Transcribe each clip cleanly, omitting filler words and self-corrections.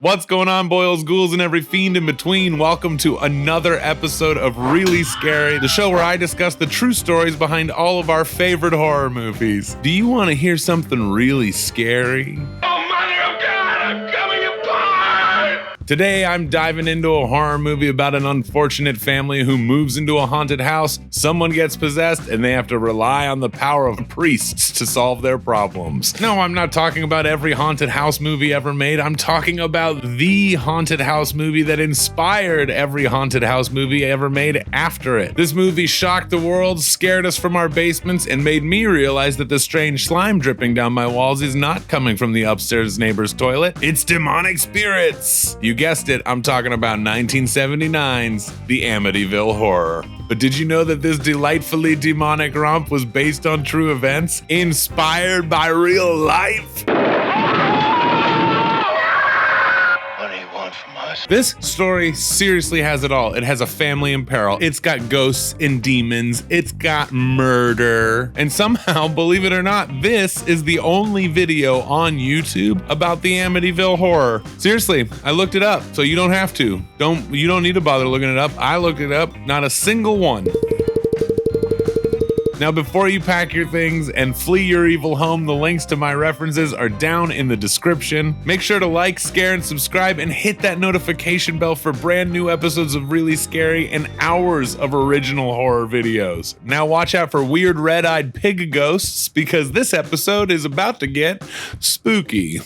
What's going on, boils, ghouls, and every fiend in between? Welcome to another episode of Really Scary, the show where I discuss the true stories behind all of our favorite horror movies. Do you want to hear something really scary? Oh, mother of God, I'm coming apart! Today, I'm diving into a horror movie about an unfortunate family who moves into a haunted house, someone gets possessed, and they have to rely on the power of priests to solve their problems. No, I'm not talking about every haunted house movie ever made. I'm talking about the haunted house movie that inspired every haunted house movie ever made after it. This movie shocked the world, scared us from our basements, and made me realize that the strange slime dripping down my walls is not coming from the upstairs neighbor's toilet. It's demonic spirits. You guessed it, I'm talking about 1979's The Amityville Horror. But did you know that this delightfully demonic romp was based on true events, inspired by real life? This story seriously has it all. It has a family in peril. It's got ghosts and demons. It's got murder. And somehow, believe it or not, this is the only video on YouTube about the Amityville Horror. Seriously, I looked it up, so you don't have to. You don't need to bother looking it up. I looked it up, not a single one. Now, before you pack your things and flee your evil home, the links to my references are down in the description. Make sure to like, share, and subscribe, and hit that notification bell for brand new episodes of Really Scary and hours of original horror videos. Now watch out for weird red-eyed pig ghosts, because this episode is about to get spooky.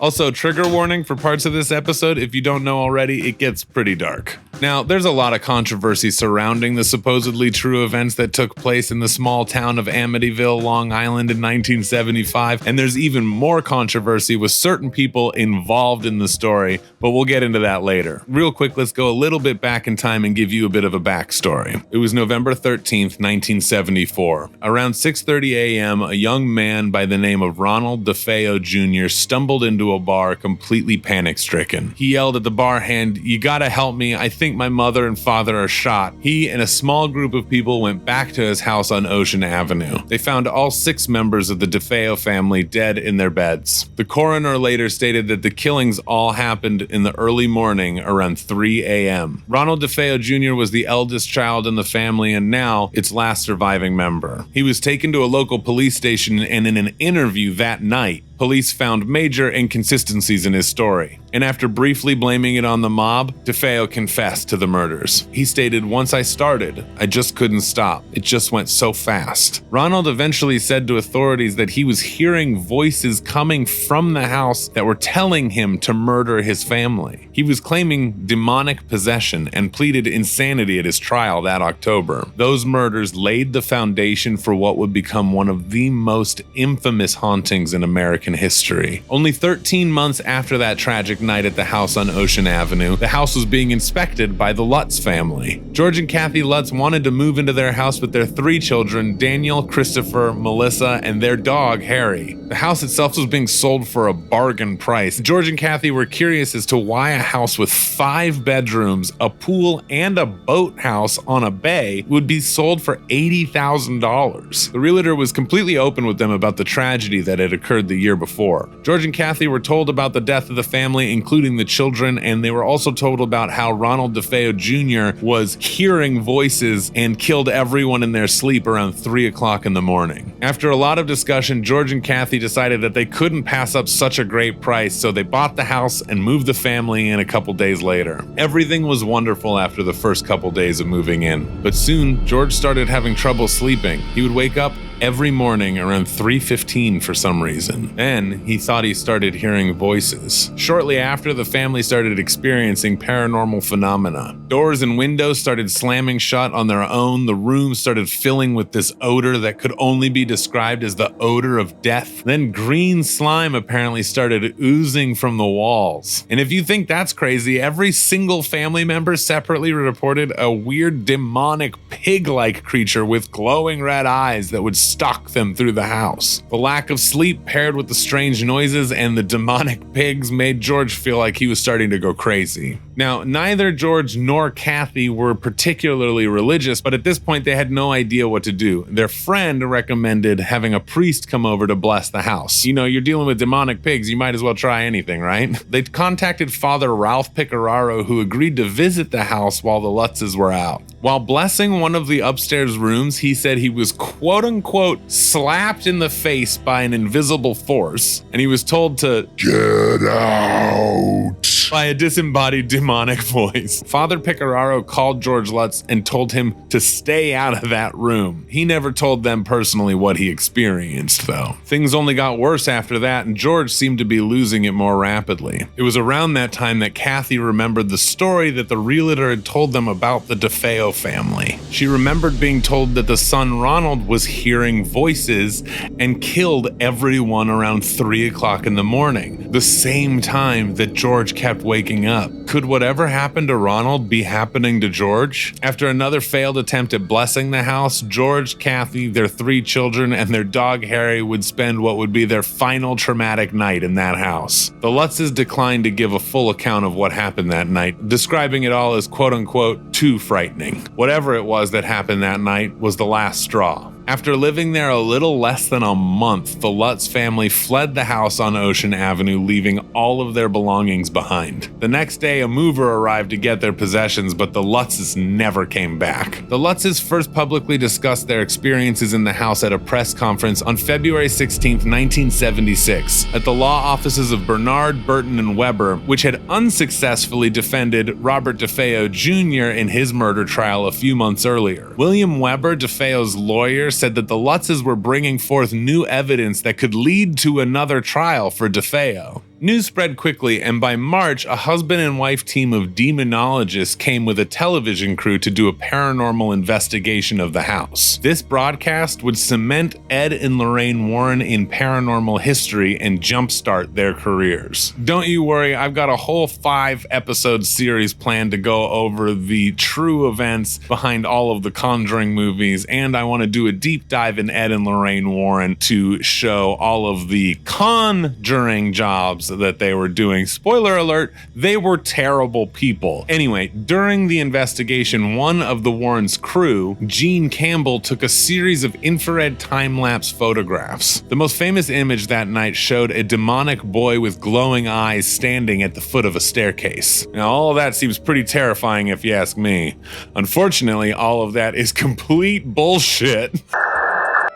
Also, trigger warning for parts of this episode. If you don't know already, it gets pretty dark. Now, there's a lot of controversy surrounding the supposedly true events that took place in the small town of Amityville, Long Island in 1975, and there's even more controversy with certain people involved in the story, but we'll get into that later. Real quick, let's go a little bit back in time and give you a bit of a backstory. It was November 13th, 1974. Around 6:30 a.m., a young man by the name of Ronald DeFeo Jr. stumbled into a bar completely panic-stricken. He yelled at the bar hand, "You gotta help me, I think my mother and father are shot." He and a small group of people went back to his house on Ocean Avenue. They found all 6 members of the DeFeo family dead in their beds. The coroner later stated that the killings all happened in the early morning around 3 a.m. Ronald DeFeo Jr. was the eldest child in the family and now its last surviving member. He was taken to a local police station, and in an interview that night, police found major inconsistencies in his story. And after briefly blaming it on the mob, DeFeo confessed to the murders. He stated, "Once I started, I just couldn't stop. It just went so fast." Ronald eventually said to authorities that he was hearing voices coming from the house that were telling him to murder his family. He was claiming demonic possession and pleaded insanity at his trial that October. Those murders laid the foundation for what would become one of the most infamous hauntings in American history. Only 13 months after that tragic night at the house on Ocean Avenue, the house was being inspected by the Lutz family. George and Kathy Lutz wanted to move into their house with their 3 children, Daniel, Christopher, Melissa, and their dog, Harry. The house itself was being sold for a bargain price. George and Kathy were curious as to why a house with 5 bedrooms, a pool, and a boathouse on a bay would be sold for $80,000. The realtor was completely open with them about the tragedy that had occurred the year before. George and Kathy were told about the death of the family, including the children, and they were also told about how Ronald DeFeo Jr. was hearing voices and killed everyone in their sleep around 3 o'clock in the morning. After a lot of discussion, George and Kathy decided that they couldn't pass up such a great price, so they bought the house and moved the family in a couple days later. Everything was wonderful after the first couple days of moving in, but soon George started having trouble sleeping. He would wake up every morning around 3:15 for some reason. Then he thought he started hearing voices. Shortly after, the family started experiencing paranormal phenomena. Doors and windows started slamming shut on their own. The room started filling with this odor that could only be described as the odor of death. Then green slime apparently started oozing from the walls. And if you think that's crazy, every single family member separately reported a weird demonic pig-like creature with glowing red eyes that would stalk them through the house. The lack of sleep paired with the strange noises and the demonic pigs made George feel like he was starting to go crazy. Now, neither George nor Kathy were particularly religious, but at this point they had no idea what to do. Their friend recommended having a priest come over to bless the house. You know, you're dealing with demonic pigs, you might as well try anything, right? They contacted Father Ralph Picararo, who agreed to visit the house while the Lutzes were out. While blessing one of the upstairs rooms, he said he was quote-unquote slapped in the face by an invisible force, and he was told to get out by a disembodied demonic voice. Father Picararo called George Lutz and told him to stay out of that room. He never told them personally what he experienced, though. Things only got worse after that, and George seemed to be losing it more rapidly. It was around that time that Kathy remembered the story that the realtor had told them about the DeFeo family. She remembered being told that the son Ronald was hearing voices and killed everyone around 3 o'clock in the morning, the same time that George kept waking up. Could whatever happened to Ronald be happening to George? After another failed attempt at blessing the house, George, Kathy, their 3 children, and their dog Harry would spend what would be their final traumatic night in that house. The Lutzes declined to give a full account of what happened that night, describing it all as quote-unquote too frightening. Whatever it was that happened that night was the last straw. After living there a little less than a month, the Lutz family fled the house on Ocean Avenue, leaving all of their belongings behind. The next day, a mover arrived to get their possessions, but the Lutzes never came back. The Lutzes first publicly discussed their experiences in the house at a press conference on February 16, 1976, at the law offices of Bernard, Burton, and Weber, which had unsuccessfully defended Robert DeFeo Jr. in his murder trial a few months earlier. William Weber, DeFeo's lawyer, said that the Lutzes were bringing forth new evidence that could lead to another trial for DeFeo. News spread quickly, and by March, a husband and wife team of demonologists came with a television crew to do a paranormal investigation of the house. This broadcast would cement Ed and Lorraine Warren in paranormal history and jumpstart their careers. Don't you worry, I've got a whole 5-episode series planned to go over the true events behind all of the Conjuring movies, and I want to do a deep dive in Ed and Lorraine Warren to show all of the conjuring jobs that they were doing. Spoiler alert, they were terrible people. Anyway, during the investigation, one of the Warrens' crew, Gene Campbell, took a series of infrared time-lapse photographs. The most famous image that night showed a demonic boy with glowing eyes standing at the foot of a staircase. Now, all of that seems pretty terrifying if you ask me. Unfortunately, all of that is complete bullshit.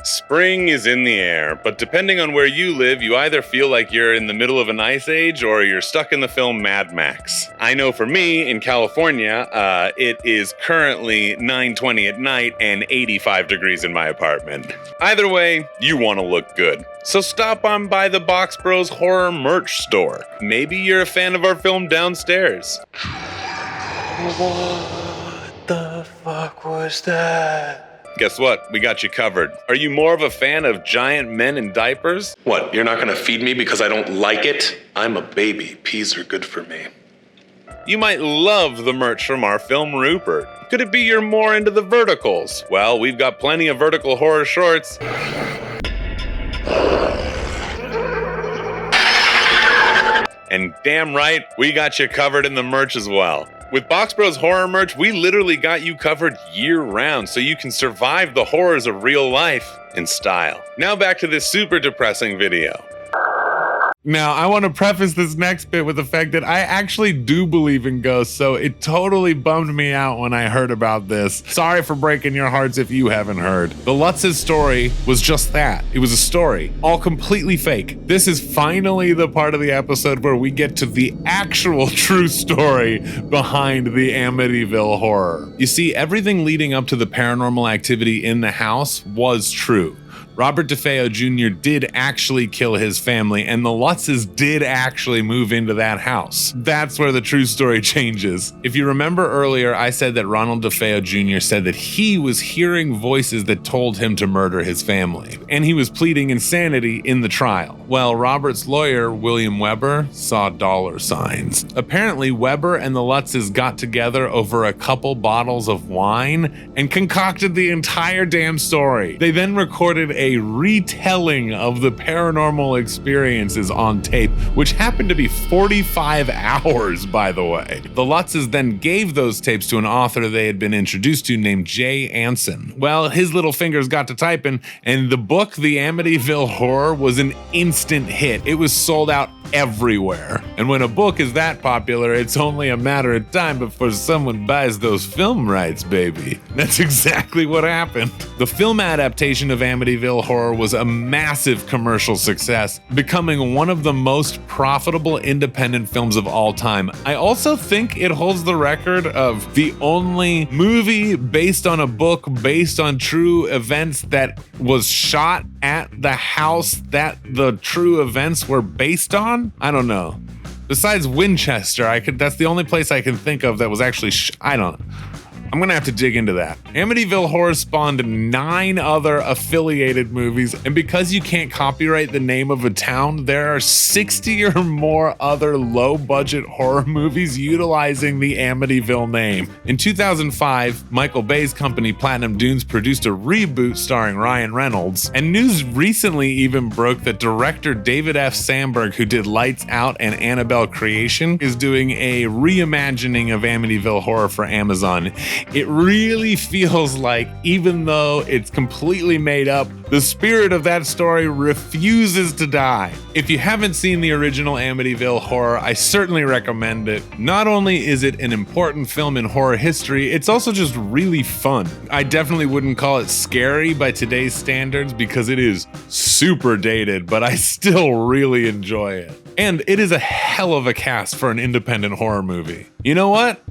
Spring is in the air, but depending on where you live, you either feel like you're in the middle of an ice age or you're stuck in the film Mad Max. I know for me, in California, it is currently 9:20 at night and 85 degrees in my apartment. Either way, you want to look good. So stop on by the Box Bros Horror merch store. Maybe you're a fan of our film Downstairs. What the fuck was that? Guess what? We got you covered. Are you more of a fan of giant men in diapers? What, you're not gonna feed me because I don't like it? I'm a baby. Peas are good for me. You might love the merch from our film Rupert. Could it be you're more into the verticals? Well, we've got plenty of vertical horror shorts. And damn right, we got you covered in the merch as well. With Box Bros Horror merch, we literally got you covered year-round so you can survive the horrors of real life in style. Now back to this super depressing video. Now, I want to preface this next bit with the fact that I actually do believe in ghosts, so it totally bummed me out when I heard about this. Sorry for breaking your hearts if you haven't heard. The Lutz's story was just that. It was a story, all completely fake. This is finally the part of the episode where we get to the actual true story behind the Amityville Horror. You see, everything leading up to the paranormal activity in the house was true. Robert DeFeo Jr. did actually kill his family, and the Lutzes did actually move into that house. That's where the true story changes. If you remember earlier, I said that Ronald DeFeo Jr. said that he was hearing voices that told him to murder his family, and he was pleading insanity in the trial. Well, Robert's lawyer, William Weber, saw dollar signs. Apparently, Weber and the Lutzes got together over a couple bottles of wine and concocted the entire damn story. They then recorded a retelling of the paranormal experiences on tape, which happened to be 45 hours, by the way. The Lutzes then gave those tapes to an author they had been introduced to named Jay Anson. Well, his little fingers got to typing, and the book, The Amityville Horror, was an instant hit. It was sold out everywhere. And when a book is that popular, it's only a matter of time before someone buys those film rights, baby. That's exactly what happened. The film adaptation of Amityville Horror was a massive commercial success, becoming one of the most profitable independent films of all time. I also think it holds the record of the only movie based on a book based on true events that was shot at the house that the true events were based on. I don't know. Besides Winchester, that's the only place I can think of that was actually I'm gonna have to dig into that. Amityville Horror spawned 9 other affiliated movies, and because you can't copyright the name of a town, there are 60 or more other low-budget horror movies utilizing the Amityville name. In 2005, Michael Bay's company Platinum Dunes produced a reboot starring Ryan Reynolds, and news recently even broke that director David F. Sandberg, who did Lights Out and Annabelle Creation, is doing a reimagining of Amityville Horror for Amazon. It really feels like, even though it's completely made up, the spirit of that story refuses to die. If you haven't seen the original Amityville Horror, I certainly recommend it. Not only is it an important film in horror history, it's also just really fun. I definitely wouldn't call it scary by today's standards because it is super dated, but I still really enjoy it. And it is a hell of a cast for an independent horror movie. You know what?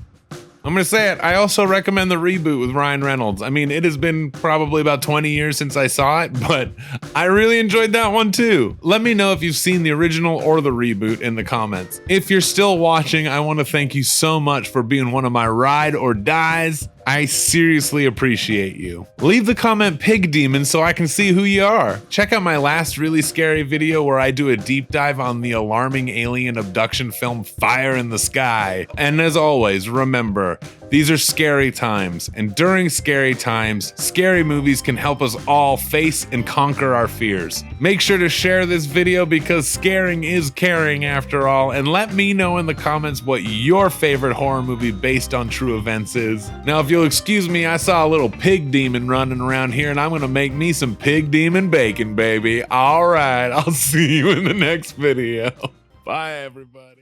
I'm gonna say it. I also recommend the reboot with Ryan Reynolds. I mean, it has been probably about 20 years since I saw it, but I really enjoyed that one too. Let me know if you've seen the original or the reboot in the comments. If you're still watching, I want to thank you so much for being one of my ride or dies. I seriously appreciate you. Leave the comment Pig Demon so I can see who you are. Check out my last really scary video where I do a deep dive on the alarming alien abduction film Fire in the Sky. And as always, remember, these are scary times, and during scary times, scary movies can help us all face and conquer our fears. Make sure to share this video because scaring is caring after all, and let me know in the comments what your favorite horror movie based on true events is. Now, if you'll excuse me, I saw a little pig demon running around here, and I'm gonna make me some pig demon bacon, baby. All right, I'll see you in the next video. Bye, everybody.